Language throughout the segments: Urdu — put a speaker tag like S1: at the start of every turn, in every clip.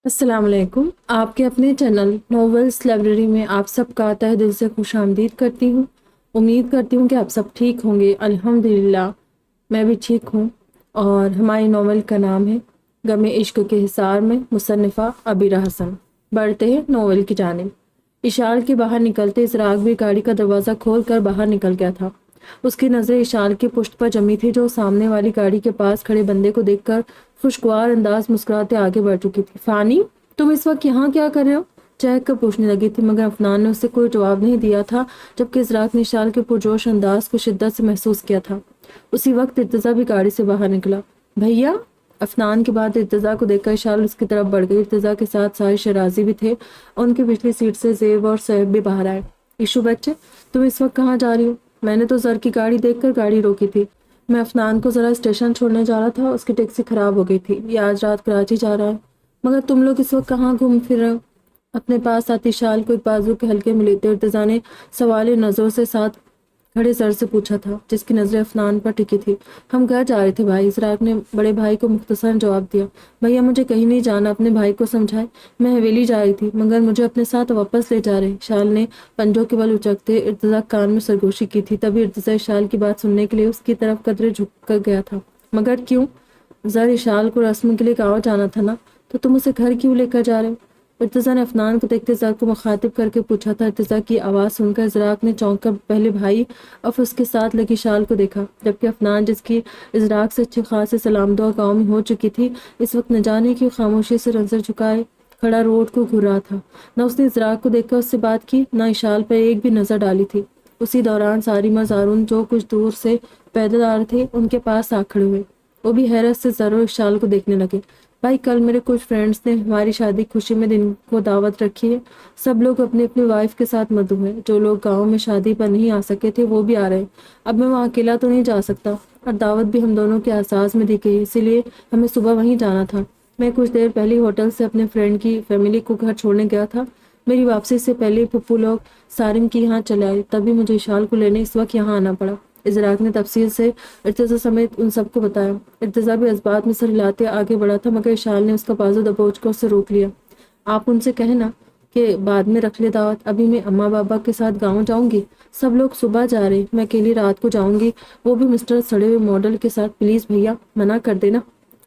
S1: السلام علیکم، آپ کے اپنے چینل ناولس لائبریری میں آپ سب کا تہ دل سے خوش آمدید کرتی ہوں۔ امید کرتی ہوں کہ آپ سب ٹھیک ہوں گے۔ الحمدللہ میں بھی ٹھیک ہوں، اور ہماری ناول کا نام ہے غم عشق کے حصار میں، مصنفہ عبیرہ حسن۔ بڑھتے ہیں ناول کی جانب۔ اشال کے باہر نکلتے اسراغ بھی گاڑی کا دروازہ کھول کر باہر نکل گیا تھا۔ اس کی نظریں اشال کی پشت پر جمی تھی، جو سامنے والی گاڑی کے پاس کھڑے بندے کو دیکھ کر خوشگوار انداز مسکراتے آگے بڑھ چکی تھی۔ فانی، تم اس وقت یہاں کیا کر رہے ہو؟ چہک کر پوچھنے لگی تھی، مگر افنان نے اسے کوئی جواب نہیں دیا تھا، جبکہ اسراغ نے اشال کے پرجوش انداز کو شدت سے محسوس کیا تھا۔ اسی وقت ارتضیٰ بھی گاڑی سے باہر نکلا۔ بھیا! افنان کے بعد ارتضیٰ کو دیکھ کر اشال اس کی طرف بڑھ گئی۔ ارتضیٰ کے ساتھ ساحر شیرازی بھی تھے، اور ان کی پچھلی سیٹ سے زیب اور صہیب بھی باہر آئے۔ ایشو بچے، تم اس وقت کہاں جا رہی ہو؟ میں نے تو زر کی گاڑی دیکھ کر گاڑی روکی تھی۔ میں افنان کو ذرا اسٹیشن چھوڑنے جا رہا تھا، اس کی ٹیکسی خراب ہو گئی تھی۔ یہ آج رات کراچی جا رہا ہے۔ مگر تم لوگ اس وقت کہاں گھوم پھر رہے ہو؟ اپنے پاس آتی شال کو ایک بازو کے ہلکے میں لیتے ارتضیٰ نے سوالی نظروں سے ساتھ کھڑے سر سے پوچھا تھا، جس کی نظریں افنان پر ٹکی تھی۔ ہم گھر جا رہے تھے بھائی، اسراغ نے بڑے بھائی کو مختصراً جواب دیا۔ بھیا مجھے کہیں نہیں جانا، اپنے بھائی کو سمجھائے۔ میں حویلی جا رہی تھی، مگر مجھے اپنے ساتھ واپس لے جا رہے۔ شال نے پنجوں کے بل اچکتے ارتضیٰ کان میں سرگوشی کی تھی۔ تبھی ارتضیٰ شال کی بات سننے کے لیے اس کی طرف قدرے جھک کر گیا تھا۔ مگر کیوں؟ زر شال کو رسم کے لیے گاؤں جانا تھا نا، تو تم اسے گھر کیوں لے کر جا رہے ہو؟ ارتضیٰ نے افنان کو دیکھتے زر کو مخاطب کر کے پوچھا تھا۔ ارتضیٰ کی آواز سن کر ازراق نے چونک کر پہلے بھائی اور اس کے ساتھ لگی شال کو دیکھا، جبکہ افنان، جس کی ازراق سے اچھی خاصی سلام دعا گاؤں میں ہو چکی تھی، اس وقت نہ جانے کی خاموشی سے نظر جھکائے کھڑا روڈ کو گھور رہا تھا۔ نہ اس نے ازراق کو دیکھ کر اس سے بات کی، نہ اشال پر ایک بھی نظر ڈالی تھی۔ اسی دوران ساریمہ زارون، جو کچھ دور سے پیدل آ رہے تھے، ان کے پاس آ کھڑے ہوئے۔ وہ بھی حیرت سے زر اور اشال کو دیکھنے لگے۔ بھائی، کل میرے کچھ فرینڈز نے ہماری شادی کی خوشی میں دن کو دعوت رکھی ہے۔ سب لوگ اپنی اپنی وائف کے ساتھ مدعو ہیں۔ جو لوگ گاؤں میں شادی پر نہیں آ سکے تھے وہ بھی آ رہے ہیں۔ اب میں وہاں اکیلا تو نہیں جا سکتا، اور دعوت بھی ہم دونوں کے اعزاز میں دی گئی، اسی لیے ہمیں صبح وہیں جانا تھا۔ میں کچھ دیر پہلے ہوٹل سے اپنے فرینڈ کی فیملی کو گھر چھوڑنے گیا تھا۔ میری واپسی سے پہلے پھپھو لوگ سارم کی یہاں چلے آئے، تبھی مجھے اشال کو لینے اس وقت یہاں آنا پڑا۔ ازراق نے تفصیل سے ارتضیٰ سمیت ان سب کو بتایا۔ ارتضیٰ بھی اس بات میں سر ہلاتے آگے بڑھا تھا، مگر اشال نے اس کا بازو دبوچ کر اسے روک لیا۔ آپ ان سے کہیں نا کہ بعد میں رکھ لے دعوت، ابھی میں اماں بابا کے ساتھ گاؤں جاؤں گی۔ سب لوگ صبح جا رہے، میں اکیلی رات کو جاؤں گی، وہ بھی مسٹر سڑے ہوئے ماڈل کے ساتھ۔ پلیز بھیا، منع کر دینا۔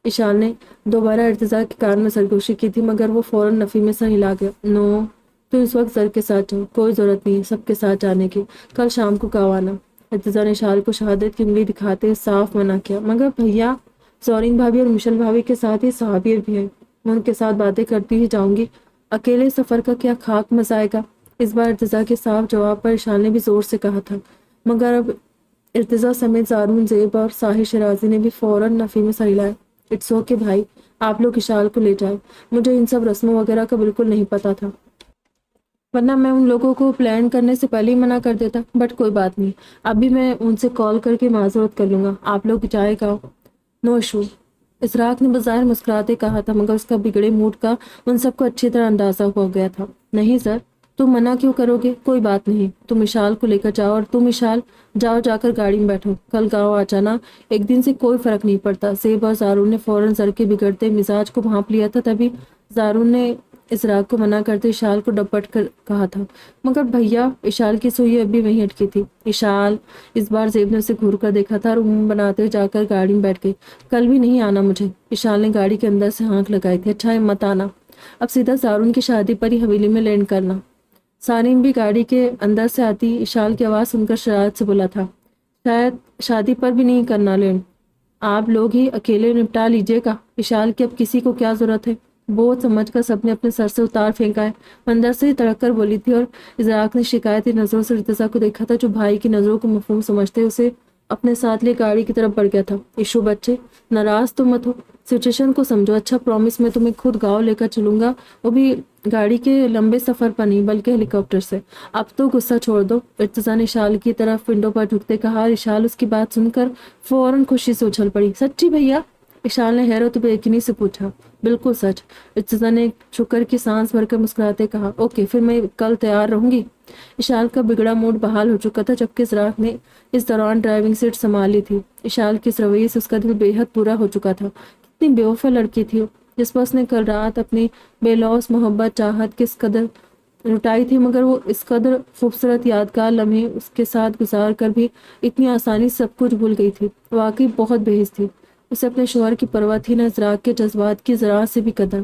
S1: اشال نے دوبارہ ارتضیٰ کے کان میں سرگوشی کی تھی، مگر وہ فوراً نفی میں سر ہلا گیا۔ نو، تو اس وقت زر کے ساتھ جاؤ، کوئی ضرورت نہیں سب کے ساتھ جانے کی، کل شام کو گاؤں آنا۔ ارتضیٰ نے اشال کو شہادت کی انگلی دکھاتے صاف منع کیا۔ مگر بھیا، زورین بھابھی اور مشل بھابھی کے ساتھ ہی صحابیہ بھی ہے، میں ان کے ساتھ باتیں کرتی ہی جاؤں گی، اکیلے سفر کا کیا خاک مزہ آئے گا۔ اس بار ارتضیٰ کے صاف جواب پر اشال نے بھی زور سے کہا تھا، مگر اب ارتضیٰ سمیت زارون، زیب اور ساحر شیرازی نے بھی فوراً نفی میں سر ہلایا۔ اٹس اوکے بھائی، آپ لوگ اشال کو لے جائیں، مجھے ان سب رسموں وغیرہ کا بالکل نہیں پتہ تھا، ورنہ میں ان لوگوں کو پلان کرنے سے پہلے ہی منع کر دیتا۔ بٹ کوئی بات نہیں، ابھی میں ان سے کال کر کے معذرت کر لوں گا، آپ لوگ جائے گا۔ نو ایشو، اسراق نے بظاہر مسکراتے کہا تھا، مگر اس کا بگڑے موڈ کا ان سب کو اچھی طرح اندازہ ہو گیا تھا۔ نہیں سر، تم منع کیوں کرو گے؟ کوئی بات نہیں، تم اشال کو لے کر جاؤ، اور تم اشال جاؤ، جا کر گاڑی میں بیٹھو، کل گاؤں آ جانا، ایک دن سے کوئی فرق نہیں پڑتا۔ زیب اور زارون نے فوراً زر کے بگڑتے مزاج کو بھانپ لیا تھا، تبھی زارون نے اسراق کو منع کرتے اشال کو ڈپٹ کر کہا تھا، مگر بھیا، اشال کی سوئی اب بھی وہیں اٹکی تھی۔ اشال، اس بار زیب نے اسے گھور کر دیکھا تھا اور منہ بناتے جا کر گاڑی میں بیٹھ گئی۔ کل بھی نہیں آنا مجھے، اشال نے گاڑی کے اندر سے ہانک لگائی تھی۔ اچھا ہے، مت آنا، اب سیدھا زارون کی شادی پر ہی حویلی میں لینڈ کرنا۔ سارم بھی گاڑی کے اندر سے آتی اشال کی آواز سن کر شرارت سے بولا تھا، شاید شادی پر بھی نہیں کرنا لینڈ، آپ لوگ ہی اکیلے نپٹا لیجیے گا، اشال کی اب کسی کو کیا ضرورت ہے۔ بہت سمجھ کر سب نے اپنے سر سے اتار پھینکا ہے، اندر سے ہی تڑک کر بولی تھی، اور ازراق نے شکایتی نظروں سے ارتضیٰ کو دیکھا تھا، جو بھائی کی نظروں کو مفہوم سمجھتے اسے اپنے ساتھ لے گاڑی کی طرف بڑھ گیا تھا۔ ایشو بچے، ناراض تو مت ہو، سچویشن کو سمجھو۔ اچھا، پرومس میں تمہیں خود گاؤں لے کر چلوں گا، وہ بھی گاڑی کے لمبے سفر پر نہیں بلکہ ہیلی کاپٹر سے۔ اب تو غصہ چھوڑ دو، ارتضیٰ نے اشال کی طرف ونڈو پر جھکتے کہا، اور اشال اس کی بات سن کر فوراً خوشی سے اچھل پڑی۔ سچی بھیا؟ اشال نے حیرت و بے یقینی سے پوچھا۔ بالکل سچ، ارتضیٰ نے شکر کی سانس بھر کر مسکراتے کہا۔ اوکے، پھر میں کل تیار رہوں گی۔ اشال کا بگڑا موڈ بحال ہو چکا تھا، جبکہ ازراق نے اس دوران ڈرائیونگ سیٹ سنبھال لی تھی۔ اشال کے اس رویے سے اس کا دل بے حد برا ہو چکا تھا۔ کتنی بے وفا لڑکی تھی وہ، جس پر اس نے کل رات اپنی بے لوث محبت چاہت کس قدر لٹائی تھی، مگر وہ اس قدر خوبصورت یادگار لمحے اس کے ساتھ گزار کر بھی اتنی آسانی سے سب کچھ بھول گئی تھی۔ واقعی بہت بے حس تھی۔ اسے اپنے شوہر کی پرواہ تھی، نہ ازراق کے جذبات کی ذرا سے بھی قدر۔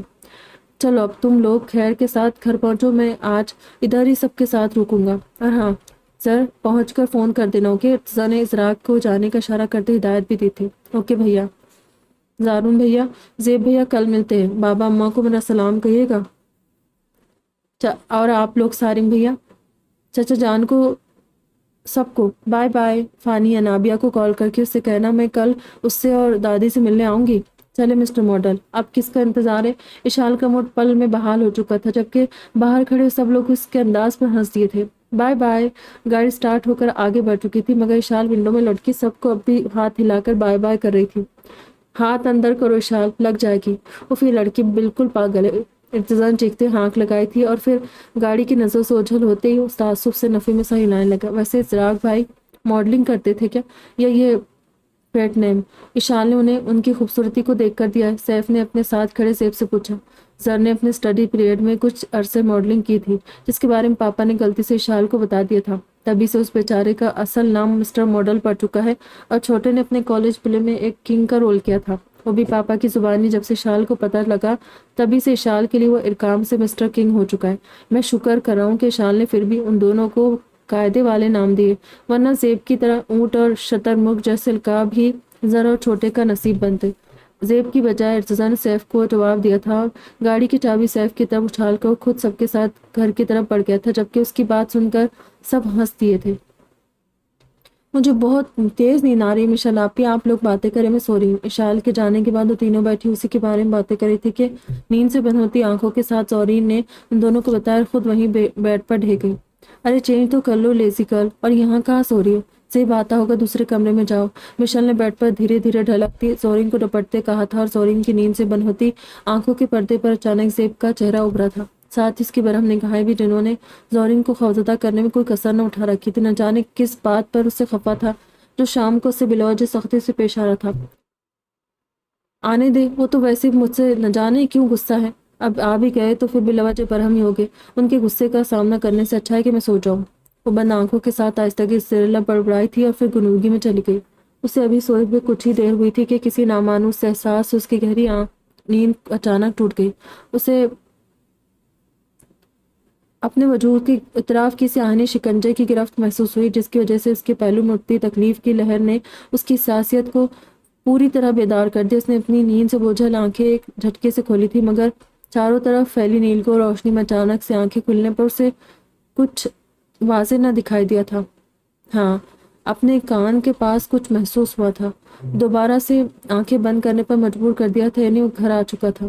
S1: چلو اب تم لوگ خیر کے ساتھ گھر پہنچو، میں آج ادھر ہی سب کے ساتھ رکوں گا، اور ہاں سر پہنچ کر فون کر دینا، اوکے؟ ارتضیٰ نے ازراق کو جانے کا اشارہ کرتے ہدایت بھی دی تھی۔ اوکے بھیا۔ زارون بھیا، زیب بھیا، کل ملتے ہیں، بابا اماں کو میرا سلام کہیے گا، اور آپ لوگ سارم بھیا، چچا جان کو، سب کو بائے بائے۔ فانی انابیہ کو کال کر کے اس سے کہنا میں کل اس سے اور دادی سے ملنے آؤں گی۔ چلے مسٹر ماڈل، اب کس کا انتظار ہے؟ اشال کا موڈ پل میں بحال ہو چکا تھا، جبکہ باہر کھڑے سب لوگ اس کے انداز پر ہنس دیے تھے۔ Bye bye. گاڑی سٹارٹ ہو کر آگے بڑھ چکی تھی، مگر اشال ونڈو میں لٹکی سب کو اب بھی ہاتھ ہلا کر بائے بائے کر رہی تھی۔ ہاتھ اندر کرو اشال، لگ جائے گی۔ وہ یہ لڑکی بالکل پاگل ہے، ارتضیٰ نے چیختے ہانک لگائی تھی، اور پھر گاڑی کی نظر سے اوجھل ہوتے ہی اس تعصب سے نفی میں سا ہلانے لگا۔ ویسے ازراق بھائی ماڈلنگ کرتے تھے کیا، یا یہ پیٹ نیم؟ اشال نے انہیں ان کی خوبصورتی کو دیکھ کر دیا ہے، سیف نے اپنے ساتھ کھڑے زیب سے پوچھا۔ زر نے اپنے اسٹڈی پیریڈ میں کچھ عرصے ماڈلنگ کی تھی، جس کے بارے میں پاپا نے غلطی سے اشال کو بتا دیا تھا، تبھی سے اس بیچارے کا اصل نام مسٹر ماڈل پڑ چکا ہے، اور چھوٹے نے اپنے کالج پلے میں ایک کنگ کا رول کیا تھا، وہ بھی پاپا کی زبانی۔ جب سے اشال کو پتہ لگا تبھی سے اشال کے لیے وہ ارقام سے مسٹر کنگ ہو چکا ہے۔ میں شکر کر رہا ہوں کہ اشال نے پھر بھی ان دونوں کو قاعدے والے نام دیے، ورنہ زیب کی طرح اونٹ اور شتر مرغ جیسے القاب ہی زر اور چھوٹے کا نصیب بنتے۔ زیب کی بجائے ارتضیٰ نے سیف کو جواب دیا تھا، اور گاڑی کی چابی سیف کی طرف اچھال کر خود سب کے ساتھ گھر کی طرف بڑھ گیا تھا، جبکہ اس کی بات سن کر سب ہنس دیے تھے۔ مجھے بہت تیز نیند آ رہی ہے مشل آپی، آپ لوگ باتیں کریں، میں سو رہی ہوں۔ اشال کے جانے کے بعد وہ تینوں بیٹھی اسی کے بارے میں باتیں کر رہی تھی کہ نیند سے بند ہوتی آنکھوں کے ساتھ زورین نے ان دونوں کو بتایا، خود وہیں بیڈ پر ڈھے گئی۔ ارے چینج تو کر لو لیزی گرل، اور یہاں کہاں سو رہی ہو؟ زیب آتا ہوگا، دوسرے کمرے میں جاؤ۔ مشل نے بیڈ پر دھیرے دھیرے ڈھلکتی زورین کو ڈپٹتے کہا تھا، اور زورین کی نیند سے بند ہوتی آنکھوں کے پردے پر اچانک زیب کا چہرہ ابھرا تھا، ساتھ ہی اس کی برہم نگاہیں بھی، جنہوں نے زورین کو خوفزدہ کرنے میں کوئی کسر نہ اٹھا رکھی تھی۔ نہ جانے کس بات پر اس سے خفا تھا، جو شام کو اس سے بلاوجہ سختی سے پیش آ رہا تھا۔ آنے دے، وہ تو ویسے مجھ سے نہ جانے کیوں غصہ ہے، اب آ بھی گئے تو پھر بلاوجہ برہم ہی ہوگے، ان کے غصے کا سامنا کرنے سے اچھا ہے کہ میں سو جاؤں۔ وہ بند آنکھوں کے ساتھ آہستگی سرلا بڑبڑائی تھی اور پھر گنوگی میں چلی گئی۔ اسے ابھی سوئے ہوئے کچھ ہی دیر ہوئی تھی کہ کسی نامانوس احساس سے اس کی گہری نیند اچانک ٹوٹ گئی۔ اسے اپنے وجود کی اطراف کی سیاہنی شکنجے کی گرفت محسوس ہوئی، جس کی وجہ سے اس کے پہلو میں اٹھتی تکلیف کی لہر نے اس کی حساسیت کو پوری طرح بیدار کر دیا۔ اس نے اپنی نیند سے بوجھل آنکھیں ایک جھٹکے سے کھولی تھی، مگر چاروں طرف پھیلی نیل کو روشنی میں اچانک سے آنکھیں کھلنے پر اسے کچھ واضح نہ دکھائی دیا تھا۔ ہاں، اپنے کان کے پاس کچھ محسوس ہوا تھا، دوبارہ سے آنکھیں بند کرنے پر مجبور کر دیا تھا، یعنی وہ گھر آ چکا تھا۔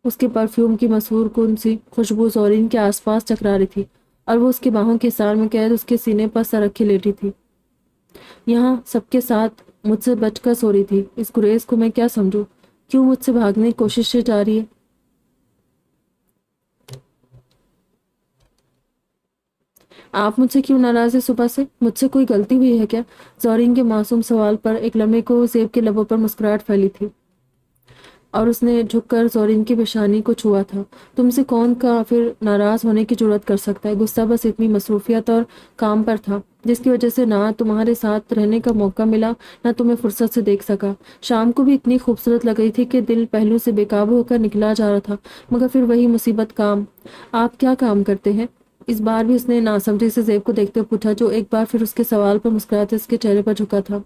S1: اس کے پرفیوم کی مسحور کن سی خوشبو زورین کے آس پاس چکرا رہی تھی، اور وہ اس کے باہوں کے سار میں قید اس کے سینے پر سر رکھے لیٹی تھی۔ یہاں سب کے ساتھ مجھ سے بچ کر سو رہی تھی، اس گریز کو میں کیا سمجھوں؟ کیوں مجھ سے بھاگنے کی کوشش سے جا رہی ہے؟ آپ مجھ سے کیوں ناراض ہے صبح سے؟ مجھ سے کوئی غلطی ہوئی ہے کیا؟ زورین کے معصوم سوال پر ایک لمحے کو زیب کے لبوں پر مسکراہٹ پھیلی تھی، اور اس نے جھک کر زورین کی پیشانی کو چھوا تھا۔ تم سے کون کافر ناراض ہونے کی جرأت کر سکتا ہے؟ غصہ بس اتنی مصروفیت اور کام پر تھا، جس کی وجہ سے نہ تمہارے ساتھ رہنے کا موقع ملا، نہ تمہیں فرصت سے دیکھ سکا۔ شام کو بھی اتنی خوبصورت لگ رہی تھی کہ دل پہلو سے بے قابو ہو کر نکلا جا رہا تھا، مگر پھر وہی مصیبت کام۔ آپ کیا کام کرتے ہیں؟ اس بار بھی اس نے ناسمجھی سے زیب کو دیکھتے ہوئے پوچھا، جو ایک بار پھر اس کے سوال پر مسکراتے اس کے چہرے پر جھکا تھا۔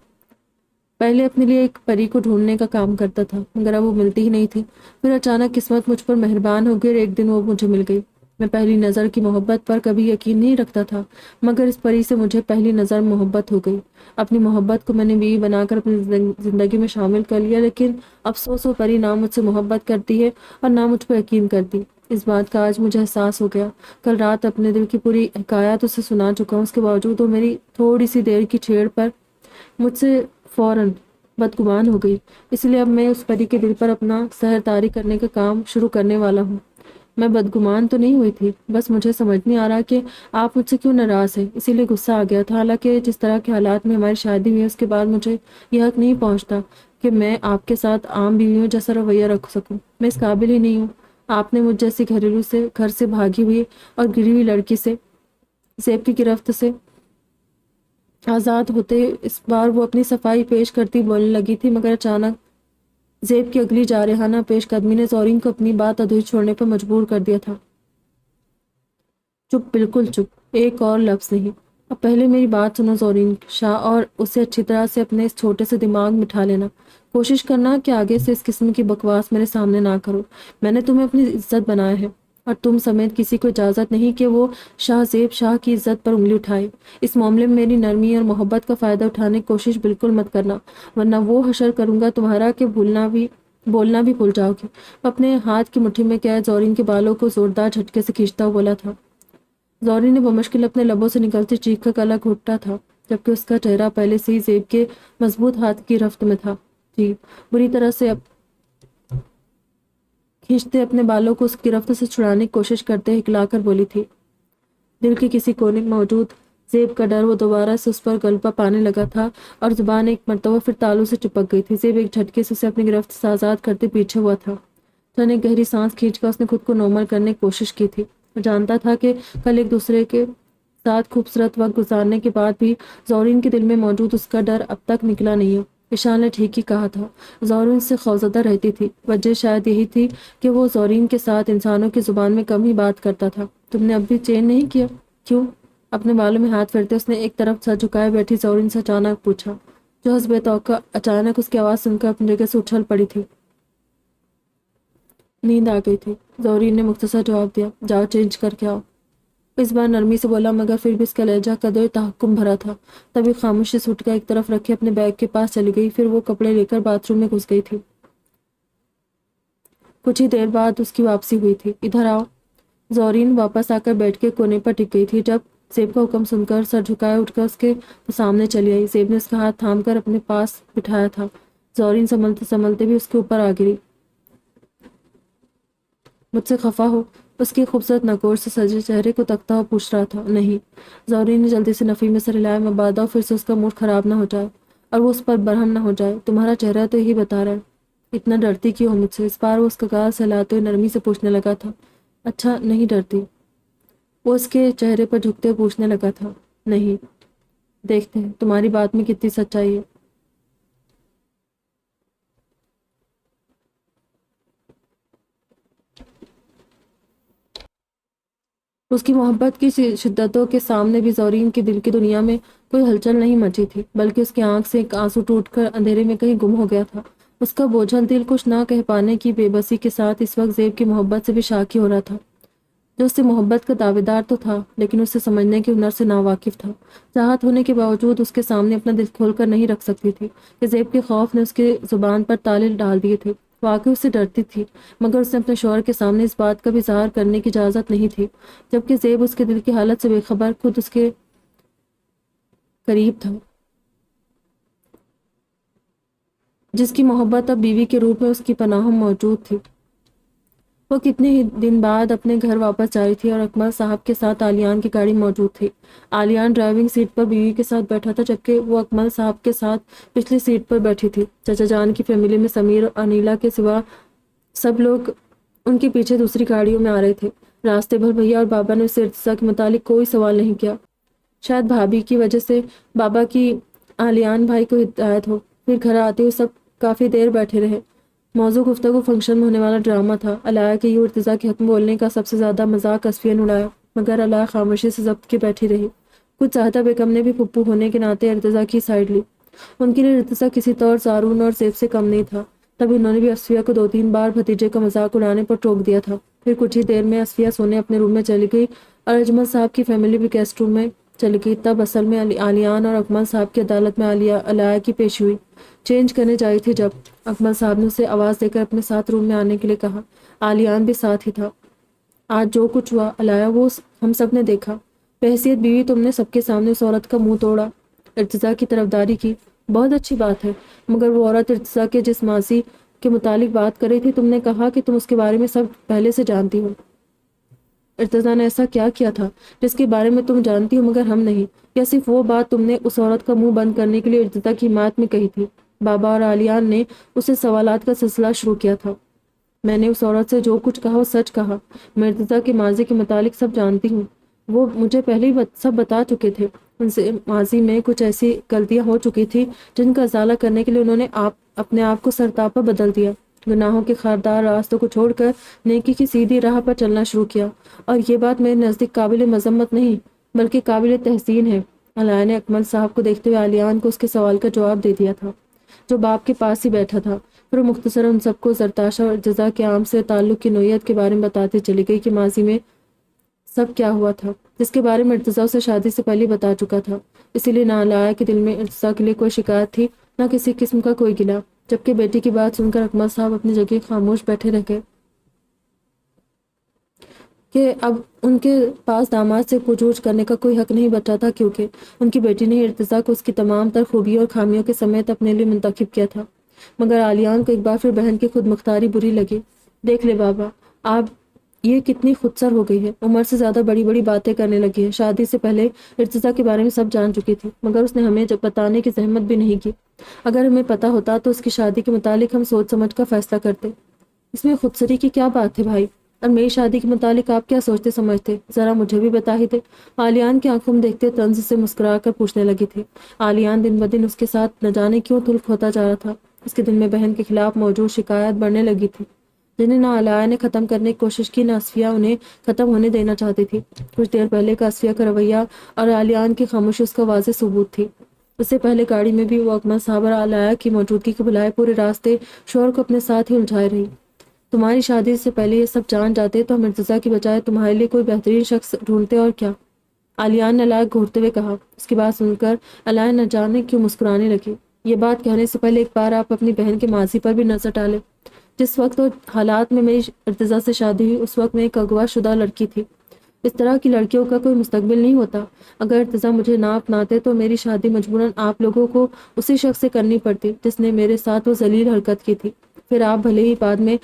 S1: پہلے اپنے لیے ایک پری کو ڈھونڈنے کا کام کرتا تھا، مگر اب وہ ملتی ہی نہیں تھی۔ پھر اچانک قسمت مجھ پر مہربان ہو گئی اور ایک دن وہ مجھے مل گئی۔ میں پہلی نظر کی محبت پر کبھی یقین نہیں رکھتا تھا، مگر اس پری سے مجھے پہلی نظر محبت ہو گئی۔ اپنی محبت کو میں نے بیوی بنا کر اپنی زندگی میں شامل کر لیا، لیکن افسوس وہ پری نہ مجھ سے محبت کرتی ہے اور نہ مجھ پر یقین کرتی۔ اس بات کا آج مجھے احساس ہو گیا۔ کل رات اپنے دل کی پوری حکایت اسے سنا چکا ہوں، اس کے باوجود وہ میری تھوڑی سی دیر کی چھیڑ پر مجھ سے فوراً بدگمان ہو گئی۔ اس لیے اب میں اس پری کے دل پر اپنا سحر طاری کرنے کا کام شروع کرنے والا ہوں۔ میں بدگمان تو نہیں ہوئی تھی، بس مجھے سمجھ نہیں آ رہا کہ آپ مجھ سے کیوں ناراض ہیں، اسی لیے غصہ آ گیا تھا۔ حالانکہ جس طرح کے حالات میں ہماری شادی ہوئی ہے اس کے بعد مجھے یہ حق نہیں پہنچتا کہ میں آپ کے ساتھ عام بیویوں جیسا رویہ رکھ سکوں۔ میں اس قابل ہی نہیں ہوں۔ آپ نے مجھ جیسی گھر سے بھاگی ہوئی اور گری ہوئی لڑکی سے، زیب کی گرفت سے آزاد ہوتے اس بار وہ اپنی صفائی پیش کرتی بولنے لگی تھی، مگر اچانک زیب کی اگلی جارحانہ پیش قدمی نے زورین کو اپنی بات ادھوری چھوڑنے پر مجبور کر دیا تھا۔ چپ، بالکل چپ، ایک اور لفظ نہیں۔ اب پہلے میری بات سنو زورین شاہ، اور اسے اچھی طرح سے اپنے اس چھوٹے سے دماغ میں اٹھا لینا۔ کوشش کرنا کہ آگے سے اس قسم کی بکواس میرے سامنے نہ کرو۔ میں نے تمہیں اپنی عزت بنایا ہے، اور تم سمیت کسی کو اجازت نہیں کہ وہ شاہ زیب شاہ کی عزت پر انگلی اٹھائے۔ اس معاملے میں میری نرمی اور محبت کا فائدہ اٹھانے کی کوشش بالکل مت کرنا، ورنہ وہ حشر کروں گا تمہارا کہ بولنا بھی بھول جاؤ گے۔ اپنے ہاتھ کی مٹھی میں قید زورین کے بالوں کو زوردار جھٹکے سے کھینچتا ہوا بولا تھا۔ زورین نے بمشکل اپنے لبوں سے نکلتی چیخ کا گلا گھونٹا تھا، جبکہ اس کا چہرہ پہلے سے ہی زیب کے مضبوط ہاتھ کی رفت میں تھا۔ جی، بری طرح سے کھینچتے اپنے بالوں کو اس گرفت سے چھڑانے کی کوشش کرتے ہکلا کر بولی تھی۔ دل کے کسی کونے میں موجود زیب کا ڈر وہ دوبارہ سے اس پر غلبہ پانے لگا تھا، اور زبان ایک مرتبہ پھر تالو سے چپک گئی تھی۔ زیب ایک جھٹکے سے اسے اپنی گرفت سے آزاد کرتے پیچھے ہوا تھا۔ چند ایک گہری سانس کھینچ کر اس نے خود کو نارمل کرنے کی کوشش کی تھی۔ وہ جانتا تھا کہ کل ایک دوسرے کے ساتھ خوبصورت وقت گزارنے کے بعد بھی زورین کے دل میں موجود اس کا ڈر اب تک نکلا نہیں ہو۔ ایشان نے ٹھیک ہی کہا تھا، زورین سے خوفزدہ رہتی تھی۔ وجہ شاید یہی تھی کہ وہ زورین کے ساتھ انسانوں کی زبان میں کم ہی بات کرتا تھا۔ تم نے اب بھی چین نہیں کیا؟ کیوں؟ اپنے بالوں میں ہاتھ پھیرتے اس نے ایک طرف سر جھکائے بیٹھی زورین سے اچانک پوچھا، جو حسب توقع اچانک اس کی آواز سن کر اپنی جگہ سے اچھل پڑی تھی۔ نیند آ گئی تھی، زورین نے مختصر جواب دیا۔ جاؤ چینج کر کے آؤ۔ اس بار نرمی سے بولا، مگر پھر بھی اس کا لہجہ قدر تحکم بھرا تھا۔ تبھی خاموشی سے اٹھ کر ایک طرف رکھے اپنے بیگ کے پاس چلی گئی، پھر وہ کپڑے لے کر باتھ روم میں گھس گئی تھی۔ کچھ ہی دیر بعد اس کی واپسی ہوئی تھی۔ ادھر آؤ۔ زورین واپس آ کر بیٹھ کے کونے پر ٹک گئی تھی، جب زیب کا حکم سن کر سر جھکائے اٹھ کر اس کے سامنے چلی آئی۔ زیب نے اس کا ہاتھ تھام کر اپنے پاس بٹھایا تھا۔ زورین سنبھلتے سنبھلتے بھی اس کے اوپر آ گری۔ مجھ سے خفا ہو؟ اس کی خوبصورت نگور سے سجے چہرے کو تکتا ہوا پوچھ رہا تھا۔ نہیں۔ زورین نے جلدی سے نفی میں سر ہلایا، مبادا پھر سے اس کا موڈ خراب نہ ہو جائے اور وہ اس پر برہم نہ ہو جائے۔ تمہارا چہرہ تو یہی بتا رہا ہے۔ اتنا ڈرتی کیوں ہو مجھ سے؟ اس بار وہ اس کا گال سہلاتے ہوئے نرمی سے پوچھنے لگا تھا۔ اچھا، نہیں ڈرتی؟ وہ اس کے چہرے پر جھکتے ہوئے پوچھنے لگا تھا۔ نہیں۔ دیکھتے ہیں تمہاری بات میں کتنی سچائی ہے۔ اس کی محبت کی شدتوں کے سامنے بھی زورین کے دل کی دنیا میں کوئی ہلچل نہیں مچی تھی، بلکہ اس کی آنکھ سے ایک آنسو ٹوٹ کر اندھیرے میں کہیں گم ہو گیا تھا۔ اس کا بوجھل دل کچھ نہ کہہ پانے کی بے بسی کے ساتھ اس وقت زیب کی محبت سے بھی شاکی ہو رہا تھا، جو اس سے محبت کا دعوے دار تو تھا لیکن اسے سمجھنے کے ہنر سے ناواقف تھا۔ چاہت ہونے کے باوجود اس کے سامنے اپنا دل کھول کر نہیں رکھ سکتی تھی کہ زیب کے خوف نے اس کی زبان پر تالے ڈال دیے تھے۔ واقعی اس سے ڈرتی تھی، مگر اس نے اپنے شوہر کے سامنے اس بات کا بھی اظہار کرنے کی اجازت نہیں تھی، جبکہ زیب اس کے دل کی حالت سے بے خبر خود اس کے قریب تھا، جس کی محبت اب بیوی کے روپ میں اس کی پناہ موجود تھی۔ وہ کتنے ہی دن بعد اپنے گھر واپس جا رہی تھی اور اکمل صاحب کے ساتھ آلیان کی گاڑی موجود تھی۔ آلیان ڈرائیونگ سیٹ پر بیوی کے ساتھ بیٹھا تھا، جبکہ وہ اکمل صاحب کے ساتھ پچھلی سیٹ پر بیٹھی تھی۔ چچا جان کی فیملی میں سمیر اور انیلا کے سوا سب لوگ ان کے پیچھے دوسری گاڑیوں میں آ رہے تھے۔ راستے بھر بھیا اور بابا نے اس سے ارتزا کے متعلق کوئی سوال نہیں کیا۔ شاید بھابھی کی وجہ سے بابا کی آلیان بھائی کو ہدایت ہو۔ پھر گھر آتے ہوئے سب کافی دیر بیٹھے رہے۔ موضوع گفتگو فنکشن میں ہونے والا ڈرامہ تھا۔ علاء کے یوں ارتضیٰ کے حق میں بولنے کا سب سے زیادہ مذاق اصفیہ نے اڑایا، مگر علاء خاموشی سے ضبط کے بیٹھی رہی۔ کچھ چاہتا بیگم نے بھی پھپھو ہونے کے ناطے ارتضیٰ کی سائڈ لی۔ ان کے لیے ارتضیٰ کسی طور زارون اور زیب سے کم نہیں تھا، تب انہوں نے بھی اصفیہ کو 2-3 بار بھتیجے کا مذاق اڑانے پر ٹوک دیا تھا۔ پھر کچھ ہی دیر میں اصفیہ سونے اپنے روم میں چلی گئی اور اجمل صاحب کی فیملی بھی گیسٹ روم میں چلی گئی۔ تب اصل میں آلیان اور اکمل صاحب کی عدالت میں علاء کی پیشی ہوئی۔ چینج کرنے جائی تھی جب اکمل صاحب نے اسے آواز دے کر اپنے ساتھ روم میں آنے کے لیے کہا۔ آلیان بھی ساتھ ہی تھا۔ آج جو کچھ ہوا علاء، وہ ہم سب نے دیکھا۔ بحیثیت بیوی تم نے سب کے سامنے اس عورت کا منہ توڑا، ارتضیٰ کی طرفداری کی، بہت اچھی بات ہے، مگر وہ عورت ارتضیٰ کے جس ماضی کے متعلق بات کر رہی تھی، تم نے کہا کہ تم اس کے بارے میں سب پہلے سے جانتی ہو۔ ارتضیٰ نے ایسا کیا کیا تھا جس کے بارے میں تم جانتی ہو مگر ہم نہیں؟ یا صرف وہ بات تم نے اس عورت کا منہ بند کرنے کے لیے ارتضیٰ کی حمایت میں کہی تھی؟ بابا اور عالیان نے اسے سوالات کا سلسلہ شروع کیا تھا۔ میں نے اس عورت سے جو کچھ کہا وہ سچ کہا۔ میں ارتضیٰ کے ماضی کے متعلق سب جانتی ہوں۔ وہ مجھے پہلے ہی سب بتا چکے تھے۔ ان سے ماضی میں کچھ ایسی غلطیاں ہو چکی تھی جن کا ازالہ کرنے کے لیے انہوں نے اپنے آپ کو سرتاپا بدل دیا، گناہوں کے خاردار راستوں کو چھوڑ کر نیکی کی سیدھی راہ پر چلنا شروع کیا۔ اور یہ بات میرے نزدیک قابل مذمت نہیں بلکہ قابل تحسین ہے۔ علیہ نے اکمل صاحب کو دیکھتے ہوئے عالیان کو اس کے سوال کا جواب دے دیا تھا جو باپ کے پاس ہی بیٹھا تھا۔ پھر وہ مختصراً ان سب کو زرتاشا اور ارتضیٰ کے عام سے تعلق کی نوعیت کے بارے میں بتاتی چلی گئی کہ ماضی میں سب کیا ہوا تھا، جس کے بارے میں ارتضیٰ اسے شادی سے پہلے بتا چکا تھا۔ اسی لیے نہ علیہ کے دل میں ارتضیٰ کے لیے کوئی شکایت تھی، نہ کسی قسم کا کوئی گلہ۔ جبکہ بیٹی کی بات سن کر اکمل صاحب اپنی جگہ خاموش بیٹھے رہ گئے کہ اب ان کے پاس داماد سے پوچھ کرنے کا کوئی حق نہیں بچا تھا، کیونکہ ان کی بیٹی نے ارتضیٰ کو اس کی تمام تر خوبیوں اور خامیوں کے سمیت اپنے لیے منتخب کیا تھا۔ مگر عالیان کو ایک بار پھر بہن کی خود مختاری بری لگی۔ دیکھ لے بابا، آپ یہ کتنی خودسر ہو گئی ہے، عمر سے زیادہ بڑی بڑی باتیں کرنے لگی ہے۔ شادی سے پہلے ارتضیٰ کے بارے میں سب جان چکی تھی مگر اس نے ہمیں بتانے کی زحمت بھی نہیں کی۔ اگر ہمیں پتہ ہوتا تو اس کی شادی کے متعلق ہم سوچ سمجھ کر فیصلہ کرتے۔ اس میں خودسری کی کیا بات ہے بھائی؟ اور میری شادی کے متعلق آپ کیا سوچتے سمجھتے؟ ذرا مجھے بھی بتا ہی دے۔ عالیان کی آنکھوں میں دیکھتے طنز سے مسکرا کر پوچھنے لگی تھی۔ عالیان دن بدن اس کے ساتھ نہ جانے کیوں تلخ ہوتا جا رہا تھا۔ اس کے دل میں بہن کے خلاف موجود شکایت بڑھنے لگی تھی جنہیں نہ علیہ نے ختم کرنے کی کوشش کی، نہ اصفیہ انہیں ختم ہونے دینا چاہتی تھی۔ کچھ دیر پہلے کا اصفیہ کا رویہ اور عالیان کی خاموشی اس کا واضح ثبوت تھی۔ اس سے پہلے گاڑی میں بھی وہ اکمل صاحب اور علیہ کی موجودگی کے بلائے پورے راستے شوہر کو اپنے ساتھ ہی الجھائے رہی۔ تمہاری شادی سے پہلے یہ سب جان جاتے تو ہم ارتضیٰ کی بجائے تمہارے لیے کوئی بہترین شخص ڈھونڈتے، اور کیا؟ عالیان نے علیہ گھورتے ہوئے کہا۔ اس کی بات سن کر علیہ نہ جانے کیوں مسکرانے لگی۔ یہ بات کہنے سے پہلے ایک بار آپ اپنی بہن کے ماضی پر بھی نظر ڈالیں۔ جس وقت اور حالات میں میری ارتضیٰ سے شادی ہوئی اس وقت میں ایک اغوا شدہ لڑکی تھی۔ اس طرح کی لڑکیوں کا کوئی مستقبل نہیں ہوتا۔ اگر ارتضیٰ مجھے نہ اپناتے تو میری شادی مجبوراً آپ لوگوں کو اسی شخص سے کرنی پڑتی جس نے میرے ساتھ وہ ذلیل حرکت کی تھی۔ پھر آپ بھلے ہی بعد میں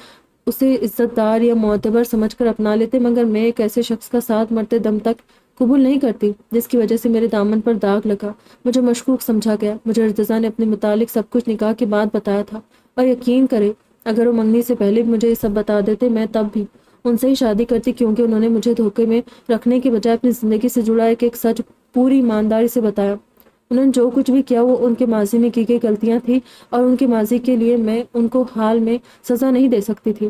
S1: اسے عزت دار یا معتبر سمجھ کر اپنا لیتے، مگر میں ایک ایسے شخص کا ساتھ مرتے دم تک قبول نہیں کرتی جس کی وجہ سے میرے دامن پر داغ لگا، مجھے مشکوک سمجھا گیا۔ مجھے ارتضیٰ نے اپنے متعلق سب کچھ نکاح کے بعد بتایا تھا، اور یقین کرے اگر وہ منگنی سے پہلے مجھے یہ سب بتا دیتے میں تب بھی ان سے ہی شادی کرتی، کیونکہ انہوں نے مجھے دھوکے میں رکھنے کے بجائے اپنی زندگی سے جڑا ایک سچ پوری ایمانداری سے بتایا۔ انہوں نے جو کچھ بھی کیا وہ ان کے ماضی میں کی گئی غلطیاں تھیں، اور ان کے ماضی کے لیے میں ان کو حال میں سزا نہیں دے سکتی تھی۔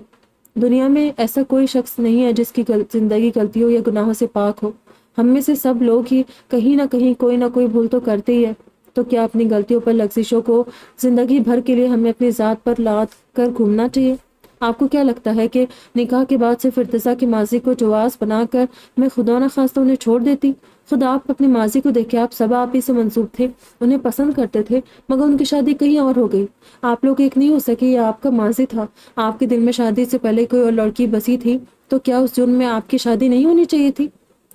S1: دنیا میں ایسا کوئی شخص نہیں ہے جس کی زندگی غلطیوں یا گناہوں سے پاک ہو۔ ہم میں سے سب لوگ ہی کہیں نہ کوئی بھول تو کرتے ہی ہے۔ تو کیا اپنی غلطیوں پر لغزشوں کو زندگی بھر کے لیے ہمیں اپنی ذات پر لاد کر گھومنا چاہیے؟ آپ کو کیا لگتا ہے کہ نکاح کے بعد صرف ارتضیٰ کے ماضی کو جواز بنا کر میں خدا نخواستہ انہیں چھوڑ دیتی؟ خود آپ اپنے ماضی کو دیکھیں، آپ سب آپ ہی سے منسوب تھے، انہیں پسند کرتے تھے، مگر ان کی شادی کہیں اور ہو گئی۔ آپ لوگ ایک نہیں ہو سکے، یہ آپ کا ماضی تھا۔ آپ کے دل میں شادی سے پہلے کوئی اور لڑکی بسی تھی تو کیا اس جرم میں آپ کی شادی نہیں ہونی چاہیے تھی؟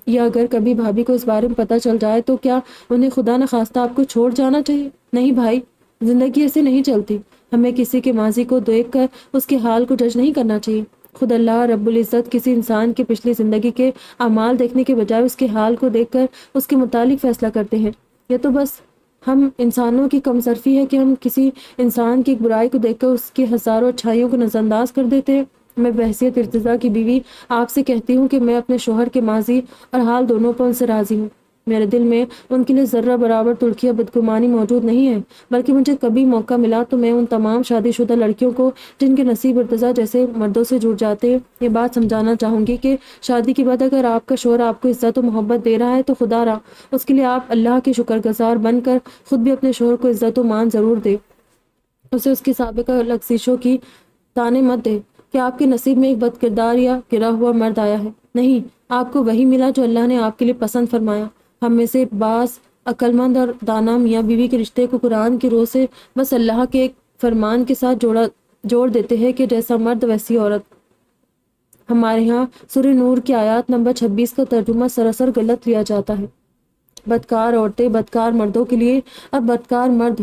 S1: یا اگر کبھی بھابھی کو اس بارے میں پتہ چل جائے تو کیا انہیں خدا نخواستہ آپ کو چھوڑ جانا چاہیے؟ نہیں بھائی، زندگی ایسے نہیں چلتی۔ ہمیں کسی کے ماضی کو دیکھ کر اس کے حال کو جج نہیں کرنا چاہیے۔ خود اللہ رب العزت کسی انسان کی پچھلی زندگی کے اعمال دیکھنے کے بجائے اس کے حال کو دیکھ کر اس کے متعلق فیصلہ کرتے ہیں۔ یہ تو بس ہم انسانوں کی کم صرفی ہے کہ ہم کسی انسان کی ایک برائی کو دیکھ کر اس کی ہزاروں اچھائیوں کو نظر انداز کر دیتے ہیں۔ میں بحیثیت ارتضیٰ کی بیوی آپ سے کہتی ہوں کہ میں اپنے شوہر کے ماضی اور حال دونوں پر ان سے راضی ہوں۔ میرے دل میں ان کے لیے ذرہ برابر تلخی یا بدگمانی موجود نہیں ہے، بلکہ مجھے کبھی موقع ملا تو میں ان تمام شادی شدہ لڑکیوں کو جن کے نصیب ارتضیٰ جیسے مردوں سے جڑ جاتے ہیں یہ بات سمجھانا چاہوں گی کہ شادی کے بعد اگر آپ کا شوہر آپ کو عزت و محبت دے رہا ہے تو خدا را اس کے لیے آپ اللہ کے شکر گزار بن کر خود بھی اپنے شوہر کو عزت و مان ضرور دے، اسے اس کی سابقہ لغزشوں کی تانے مت دے کہ آپ کے نصیب میں ایک بد کردار یا گرا ہوا مرد آیا ہے۔ نہیں، آپ کو وہی ملا جو اللہ نے آپ کے لیے پسند فرمایا۔ ہم میں سے بعض عقلمند اور دانا میاں بیوی کے رشتے کو قرآن کی روح سے بس اللہ کے ایک فرمان کے ساتھ جوڑ دیتے ہیں کہ جیسا مرد ویسی عورت۔ ہمارے ہاں سورہ نور کی آیات نمبر 26 کا ترجمہ سراسر غلط لیا جاتا ہے۔ بدکار عورتیں بدکار مردوں کے لیے اور بدکار مرد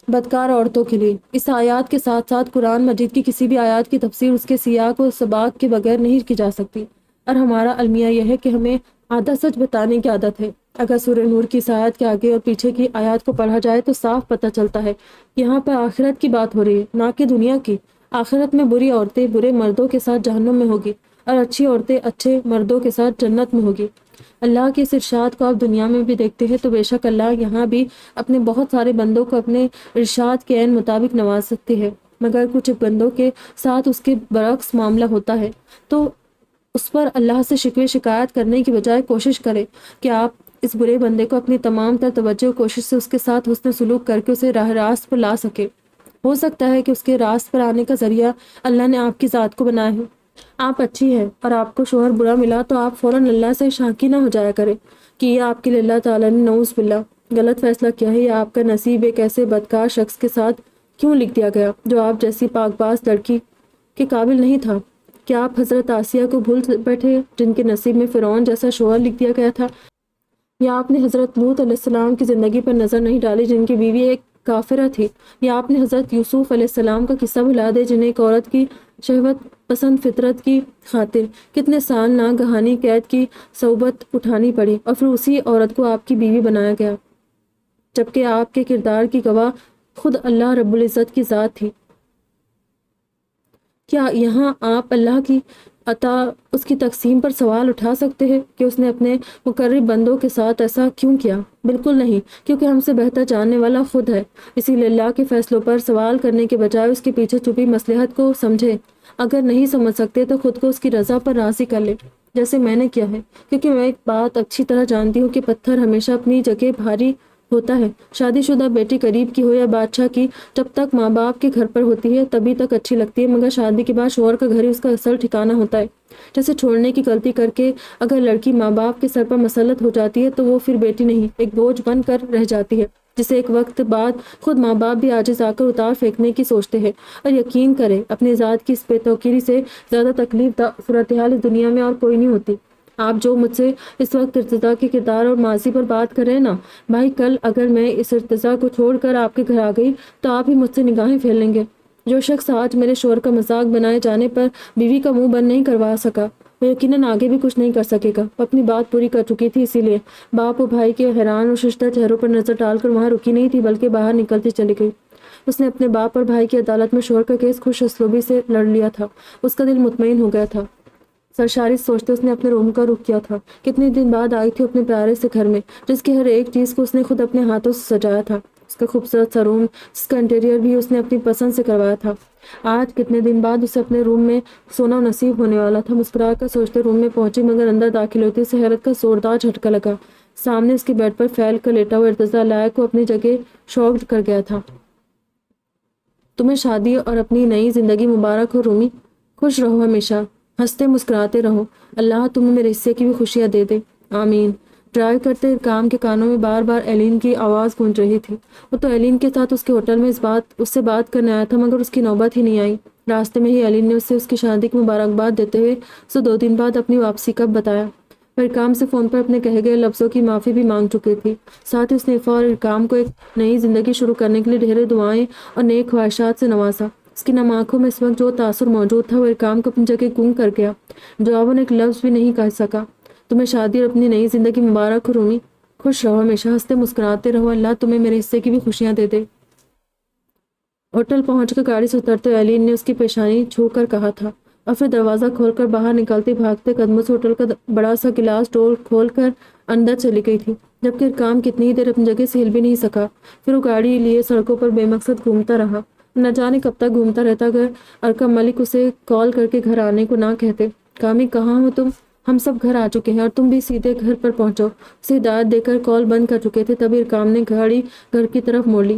S1: بدکار عورتوں کے لیے۔ اس آیات کے ساتھ ساتھ قرآن مجید کی کسی بھی آیات کی تفسیر اس کے سیاق و سباق کے بغیر نہیں کی جا سکتی، اور ہمارا المیہ یہ ہے کہ ہمیں آدھا سچ بتانے کی عادت ہے۔ اگر سورہ نور کی اس آیات کے آگے اور پیچھے کی آیات کو پڑھا جائے تو صاف پتہ چلتا ہے کہ یہاں پر آخرت کی بات ہو رہی ہے، نہ کہ دنیا کی۔ آخرت میں بری عورتیں برے مردوں کے ساتھ جہنم میں ہوگی، اور اچھی عورتیں اچھے مردوں کے ساتھ جنت میں ہوگی۔ اللہ کے اس ارشاد کو آپ دنیا میں بھی دیکھتے ہیں تو بے شک اللہ یہاں بھی اپنے بہت سارے بندوں کو اپنے ارشاد کے عین مطابق نواز سکتے ہیں، مگر کچھ بندوں کے ساتھ اس کے برعکس معاملہ ہوتا ہے تو اس پر اللہ سے شکوے شکایت کرنے کی بجائے کوشش کرے کہ آپ اس برے بندے کو اپنی تمام تر توجہ و کوشش سے اس کے ساتھ حسن سلوک کر کے اسے راہ راست پر لا سکے۔ ہو سکتا ہے کہ اس کے راست پر آنے کا ذریعہ اللہ نے آپ کی ذات کو بنایا ہے۔ آپ اچھی ہے اور آپ کو شوہر برا ملا تو آپ فوراً اللہ سے شاکی نہ ہو جایا کرے کہ یہ آپ کے لیے اللہ تعالیٰ نے نعوذ باللہ غلط فیصلہ کیا ہے، یا آپ کا نصیب ایک ایسے بدکار شخص کے ساتھ کیوں لکھ دیا گیا جو آپ جیسی پاک باز لڑکی کے قابل نہیں تھا۔ کیا آپ حضرت آسیہ کو بھول بیٹھے جن کے نصیب میں فرعون جیسا شوہر لکھ دیا گیا تھا؟ یا آپ نے حضرت لوط علیہ السلام کی زندگی پر نظر نہیں ڈالی جن کی بیوی ایک کافرہ تھی؟ یا آپ نے حضرت یوسف علیہ السلام کا قصہ بھلا دے جنہیں ایک عورت کی شہوت پسند فطرت کی خاطر کتنے سال ناگہانی قید کی صحبت اٹھانی پڑی اور پھر اسی عورت کو آپ کی بیوی بنایا گیا، جبکہ آپ کے کردار کی گواہ خود اللہ رب العزت کی ذات تھی؟ کیا یہاں آپ اللہ کی عطا اس کی تقسیم پر سوال اٹھا سکتے ہیں کہ اس نے اپنے مقرب بندوں کے ساتھ ایسا کیوں کیا؟ بالکل نہیں، کیونکہ ہم سے بہتر جاننے والا خود ہے۔ اسی لیے اللہ کے فیصلوں پر سوال کرنے کے بجائے اس کے پیچھے چھپی مصلحت کو سمجھے۔ اگر نہیں سمجھ سکتے تو خود کو اس کی رضا پر راضی کر لے، جیسے میں نے کیا ہے، کیونکہ میں ایک بات اچھی طرح جانتی ہوں کہ پتھر ہمیشہ اپنی جگہ بھاری ہوتا ہے۔ شادی شدہ بیٹی قریب کی ہو یا بادشاہ کی، جب تک ماں باپ کے گھر پر ہوتی ہے تبھی تک اچھی لگتی ہے، مگر شادی کے بعد شوہر کا گھر ہی اس کا اصل ٹھکانہ ہوتا ہے۔ جیسے چھوڑنے کی غلطی کر کے اگر لڑکی ماں باپ کے سر پر مسلط ہو جاتی ہے تو وہ پھر بیٹی نہیں، ایک بوجھ بن کر رہ جاتی ہے، جسے ایک وقت بعد خود ماں باپ بھی عاجز آ کر اتار پھینکنے کی سوچتے ہیں۔ اور یقین کریں اپنی ذات کی اس بے توقیری سے زیادہ تکلیف دہ صورتحال اس دنیا میں اور کوئی نہیں ہوتی۔ آپ جو مجھ سے اس وقت ارتضا کے کردار اور ماضی پر بات کر رہے ہیں نا بھائی، کل اگر میں اس ارتضا کو چھوڑ کر آپ کے گھر آ گئی تو آپ ہی مجھ سے نگاہیں پھیر لیں گے۔ جو شخص آج میرے شوہر کا مذاق بنائے جانے پر بیوی کا منہ بند نہیں کروا سکا، وہ یقیناً آگے بھی کچھ نہیں کر سکے گا۔ وہ اپنی بات پوری کر چکی تھی، اسی لیے باپ و بھائی کے حیران اور ششدر چہروں پر نظر ڈال کر وہاں رکی نہیں تھی بلکہ باہر نکلتی چلی گئی۔ اس نے اپنے باپ اور بھائی کی عدالت میں شوہر کا کیس خوش اسلوبی سے لڑ لیا تھا۔ اس کا دل مطمئن ہو گیا تھا۔ سرشاری سوچتے اس نے اپنے روم کا رخ کیا تھا۔ کتنے دن بعد آئی تھی اپنے پیارے سے گھر میں جس کی ہر ایک چیز کو اس نے خود اپنے ہاتھوں سے سجایا تھا، اس کا خوبصورت سا روم جس کا انٹیریئر بھی اس نے اپنی پسند سے کروایا تھا۔ آج کتنے دن بعد اسے اپنے روم میں سونا نصیب ہونے والا تھا۔ مسکرا کر سوچتے روم میں پہنچی، مگر اندر داخل ہوتی اسے حیرت کا زوردار جھٹکا لگا۔ سامنے اس کے بیڈ پر پھیل کر لیٹا ہوا ارتضا لائق کو اپنی جگہ شوکڈ کر گیا تھا۔ تمہیں شادی اور اپنی نئی زندگی مبارک ہو رومی، خوش رہو، ہمیشہ ہنستے مسکراتے رہو، اللہ تمہیں میرے حصے کی بھی خوشیاں دے دے، آمین۔ ڈرائیو کرتے ارکام کے کانوں میں بار بار ایلین کی آواز گونج رہی تھی۔ وہ تو ایلین کے ساتھ اس کے ہوٹل میں اس سے بات کرنے آیا تھا، مگر اس کی نوبت ہی نہیں آئی۔ راستے میں ہی ایلین نے اسے اس کی شادی کی مبارکباد دیتے ہوئے اسے 2 دن بعد اپنی واپسی کب بتایا۔ وہ ارکام سے فون پر اپنے کہے گئے لفظوں کی معافی بھی مانگ چکی تھی، ساتھ ہی اس نے عفا اور ارکام کو ایک نئی زندگی شروع کرنے کے لیے ڈھیرے دعائیں اور نیک خواہشات سے نوازا۔ اس کی نم آنکھوں میں اس وقت جو تاثر موجود تھا وہ ارکام کو اپنی جگہ گم کر گیا۔ جواباً ایک لفظ بھی نہیں کہہ سکا۔ تمہیں شادی اور اپنی نئی زندگی مبارک ہو رومی، خوش رہو، ہمیشہ ہنستے مسکراتے رہو، اللہ تمہیں میرے حصے کی بھی خوشیاں دے دے۔ ہوٹل پہنچ کر گاڑی سے اترتے ایلین نے اس کی پیشانی چھو کر کہا تھا، اور پھر دروازہ کھول کر باہر نکلتے بھاگتے قدموں سے ہوٹل کا بڑا سا گلاس ڈور کھول کر اندر چلی گئی تھی، جبکہ ارکام کتنی دیر اپنی جگہ سے ہل بھی نہیں سکا۔ پھر وہ گاڑی لیے سڑکوں پر بے مقصد گھومتا رہا، نہ جانے کب تک گھومتا رہتا اگر ارکم ملک اسے کال کر کے گھر آنے کو نہ کہتے۔ کامی کہاں ہو تم؟ ہم سب گھر آ چکے ہیں اور تم بھی سیدھے گھر پر پہنچو، اسے ہدایت دے کر کال بند کر چکے تھے۔ تبھی ارکام نے گاڑی گھر کی طرف موڑ لی۔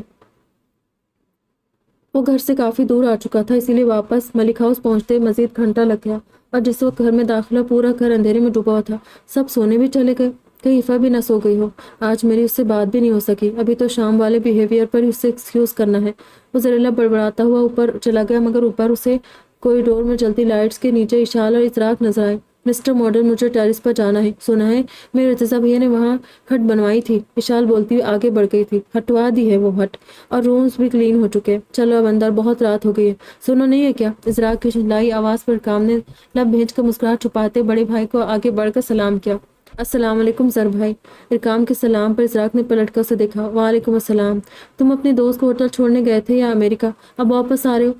S1: وہ گھر سے کافی دور آ چکا تھا، اسی لیے واپس ملک ہاؤس پہنچتے مزید گھنٹہ لگ گیا، اور جس وقت گھر میں داخلہ پورا گھر اندھیرے میں ڈوبا ہوا تھا۔ سب سونے بھی چلے گئے، کہیں عفا بھی نہ سو گئی ہو۔ آج میری اس سے بات بھی نہیں ہو سکی، ابھی تو شام والے بیہیویئر پر ہی اسے ایکسکیوز کرنا ہے۔ وہ زریلا بڑبڑاتا ہوا اوپر چلا گیا، مگر اوپر اسے کوریڈور میں جلتی لائٹس کے نیچے اشعال اور اطراق نظر آئے۔ مسٹر ماڈرن مجھے ٹیرس پر جانا ہے، سنا ہے میرے رضا بھیا نے وہاں ہٹ بنوائی تھی۔ وشال بولتی ہوئی آگے بڑھ گئی تھی۔ ہٹوا دی ہے وہ ہٹ، اور رومز بھی کلین ہو چکے، چلو اب اندر، بہت رات ہو گئی ہے۔ سنو نہیں ہے کیا؟ ازراق کی چنچلائی آواز پر کام نے لب بھیج کر مسکراہٹ چھپاتے بڑے بھائی کو آگے بڑھ کر سلام کیا۔ السلام علیکم زر بھائی۔ ارکام کے سلام پر ازراق نے پلٹ کر اسے دیکھا۔ وعلیکم السلام۔ تم اپنے دوست کو ہوٹل چھوڑنے گئے تھے یا امریکہ؟ اب واپس آ رہے ہو؟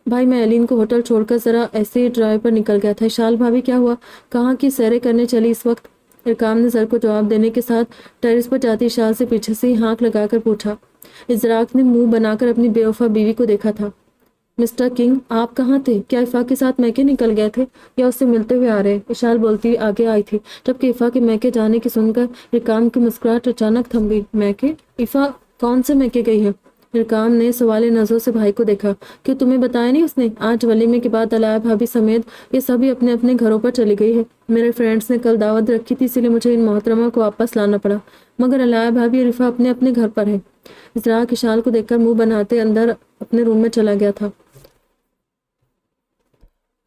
S1: بھائی میں ایلین کو ہوٹل چھوڑ کر ذرا ایسے ہی ڈرائیو پر نکل گیا تھا۔ شال بھابھی کیا ہوا؟ کہاں کی سیریں کرنے چلی اس وقت؟ ارکام نے زر کو جواب دینے کے ساتھ ٹیرس پر جاتی شال سے پیچھے سے ہی ہانک لگا کر پوچھا۔ ازراق نے منہ بنا کر اپنی بے وفا بیوی کو دیکھا تھا۔ مسٹر کنگ آپ کہاں تھے؟ کیا عفا کے ساتھ میکے نکل گئے تھے یا اس سے ملتے ہوئے آ رہے؟ اشال بولتی ہوئی آگے آئی تھی، جبکہ عفا کے میکے جانے کی سن کر ارکام کی مسکراہٹ اچانک تھم گئی۔ میکے؟ عفا کون سے میکے گئی ہے؟ ارکام نے سوالی نظروں سے بھائی کو دیکھا۔ کیوں تمہیں بتایا نہیں اس نے؟ آج ولیمے کے بعد علاء بھابھی سمیت یہ سبھی اپنے اپنے گھروں پر چلی گئی ہے۔ میرے فرینڈس نے کل دعوت رکھی تھی، اسی لیے مجھے ان محترمہ کو واپس لانا پڑا، مگر علاء بھابھی اور عفا اپنے اپنے گھر پر ہے۔ ازراق اشال کو دیکھ کر منہ بناتے اندر اپنے روم میں چلا گیا تھا،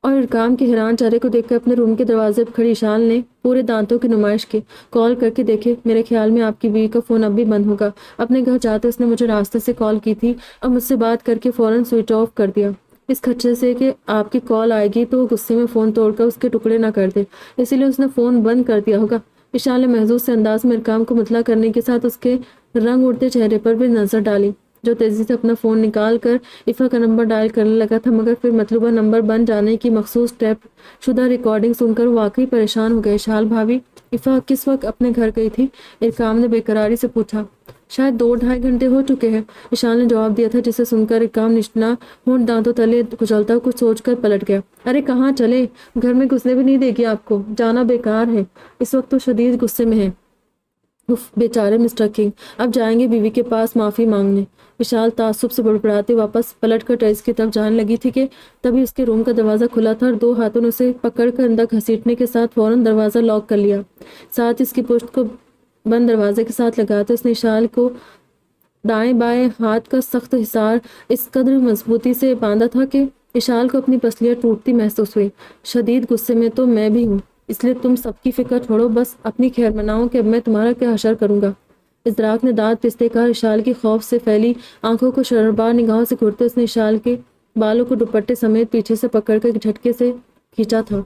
S1: اور ارکام کے حیران چہرے کو دیکھ کر اپنے روم کے دروازے پر کھڑی اشال نے پورے دانتوں کی نمائش کی۔ کال کر کے دیکھے، میرے خیال میں آپ کی بیوی کا فون اب بھی بند ہوگا۔ اپنے گھر جاتے اس نے مجھے راستے سے کال کی تھی اور مجھ سے بات کر کے فوراً سوئچ آف کر دیا، اس خدشے سے کہ آپ کی کال آئے گی تو وہ غصے میں فون توڑ کر اس کے ٹکڑے نہ کر دے، اسی لیے اس نے فون بند کر دیا ہوگا۔ اشال نے محظوظ سے انداز میں ارکام کو مطلع کرنے کے ساتھ اس کے رنگ اڑتے چہرے پر بھی نظر ڈالی، جو تیزی سے اپنا فون نکال کر عفا کا نمبر ڈائل کرنے لگا تھا، مگر پھر مطلوبہ نمبر بن جانے کی مخصوص ٹیپ شدہ ریکارڈنگ سن کر واقعی پریشان ہو گئے۔ شال بھابھی عفا کس وقت اپنے گھر گئی تھی؟ ارکام نے بے قراری سے پوچھا۔ شاید 2-2.5 گھنٹے ہو چکے ہیں، اشال نے جواب دیا تھا، جسے سن کر ارکام نشنا ہونٹ دانتوں تلے کچلتا کچھ سوچ کر پلٹ گیا۔ ارے کہاں چلے؟ گھر میں گھسنے بھی نہیں دے گی آپ کو، جانا بیکار ہے، اس وقت تو شدید غصے میں ہے۔ اف بیچارے مسٹر کنگ، اب جائیں گے بیوی کے پاس معافی مانگنے۔ وشال تعصب سے بڑبڑاتے واپس پلٹ کر ٹیرس کی طرف جانے لگی تھی کہ تبھی اس کے روم کا دروازہ کھلا تھا اور 2 ہاتھوں نے اسے پکڑ کر اندر گھسیٹنے کے ساتھ فوراً دروازہ لاک کر لیا۔ ساتھ اس کی پشت کو بند دروازے کے ساتھ لگاتے اس نے اشال کو دائیں بائیں ہاتھ کا سخت حصار اس قدر مضبوطی سے باندھا تھا کہ اشال کو اپنی پسلیاں ٹوٹتی محسوس ہوئی۔ شدید غصے میں تو میں بھی ہوں، اس لیے تم سب کی فکر چھوڑو، بس اپنی خیر مناؤ کہ اب میں تمہارا کیا حشر کروں گا۔ ازراق نے دانت پستے کہا۔ اشال کی خوف سے پھیلی آنکھوں کو شرربار نگاہوں سے گھورتے اس نے اشال کے بالوں کو دوپٹے سمیت پیچھے سے پکڑ کر جھٹکے سے کھینچا تھا۔